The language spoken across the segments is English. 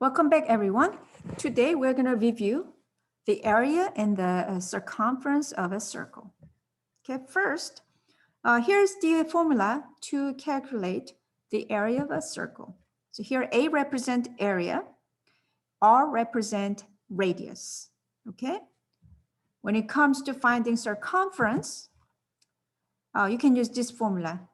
Welcome back, everyone. Today, we're going to review the area and the circumference of a circle. Okay, first, here's the formula to calculate the area of a circle. So here, A represent area, R represent radius. Okay, when it comes to finding circumference, you can use this formula.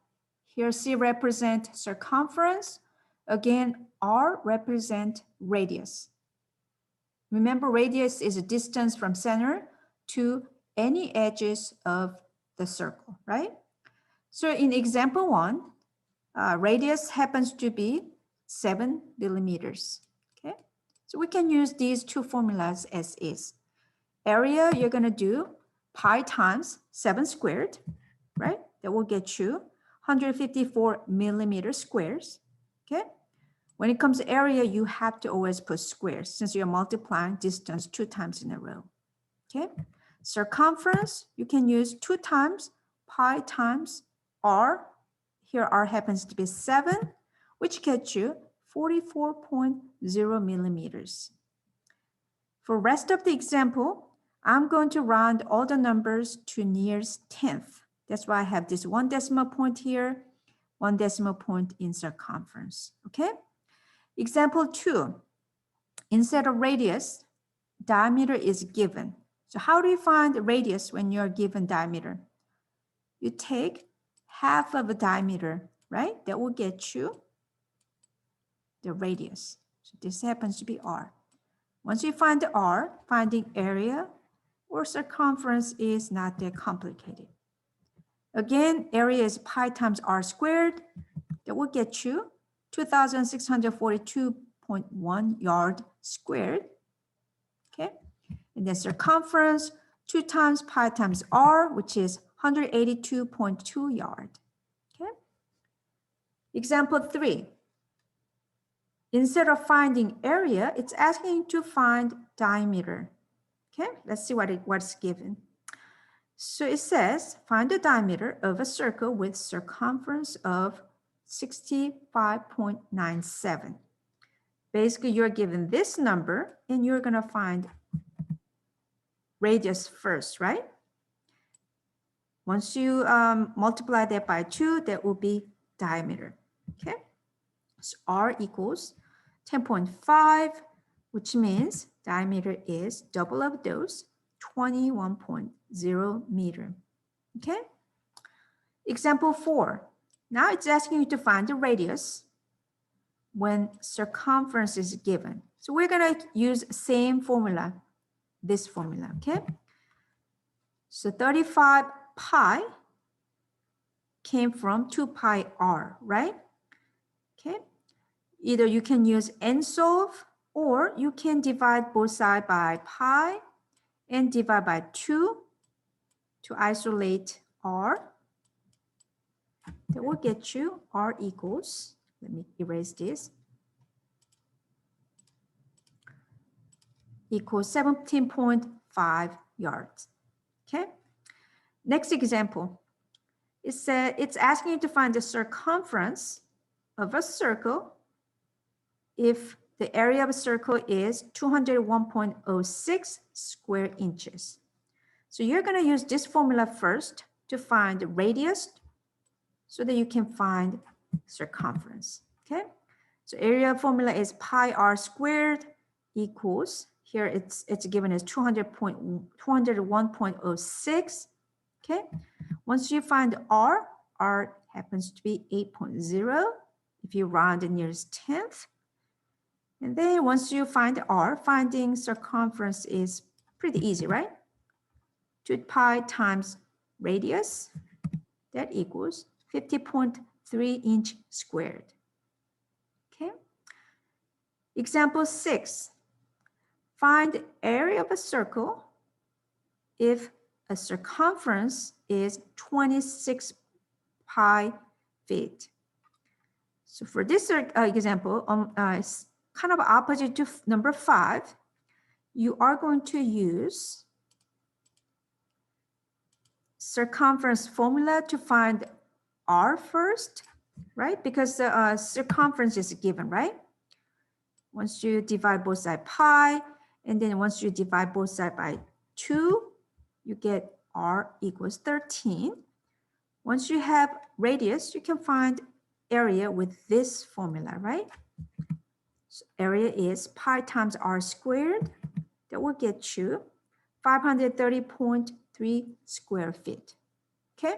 Here, C represent circumference. Again, R represent radius. Remember, radius is a distance from center to any edges of the circle, right? So in example 1, radius happens to be 7 millimeters, okay? So we can use these two formulas as is. Area, you're gonna do pi times 7 squared, right? That will get you 154 millimeter squares, okay? When it comes to area, you have to always put squares since you're multiplying distance 2 times in a row, okay? Circumference, you can use 2 times pi times r. Here r happens to be 7, which gets you 44.0 millimeters. For rest of the example, I'm going to round all the numbers to nearest tenth. That's why I have this 1 decimal point here, 1 decimal point in circumference, okay? Example 2, instead of radius, diameter is given. So how do you find the radius when you're given diameter? You take half of a diameter, right? That will get you the radius. So this happens to be r. Once you find the r, finding area or circumference is not that complicated. Again, area is pi times r squared. That will get you 2,642.1 yard squared, okay? And then circumference, 2 times pi times r, which is 182.2 yard, okay? Example 3, instead of finding area, it's asking you to find diameter, okay? Let's see what's given. So it says, find the diameter of a circle with circumference of 65.97. Basically, you're given this number and you're gonna find radius first, right? Once you multiply that by 2, that will be diameter, okay? So r equals 10.5, which means diameter is double of those, 21.0 meter, okay? Example 4. Now it's asking you to find the radius when circumference is given. So we're gonna use same formula, this formula, okay? So 35 pi came from 2 pi r, right? Okay, either you can use NSOLVE or you can divide both sides by pi and divide by 2 to isolate r. That will get you r equals, let me erase this, equals 17.5 yards, okay? Next example, it's asking you to find the circumference of a circle if the area of a circle is 201.06 square inches. So you're gonna use this formula first to find the radius so that you can find circumference, okay? So area formula is pi r squared equals, here it's given as 201.06, okay? Once you find r happens to be 8.0 if you round the nearest tenth. And then once you find r, finding circumference is pretty easy, right? 2 pi times radius, that equals 50.3 inch squared, okay? Example 6, find area of a circle if a circumference is 26 pi feet. So for this example, it's kind of opposite to number 5. You are going to use circumference formula to find r first, right? Because the circumference is given, right? Once you divide both sides pi, and then once you divide both sides by 2, you get r equals 13. Once you have radius, you can find area with this formula, right? So area is pi times r squared. That will get you 530.3 square feet. Okay?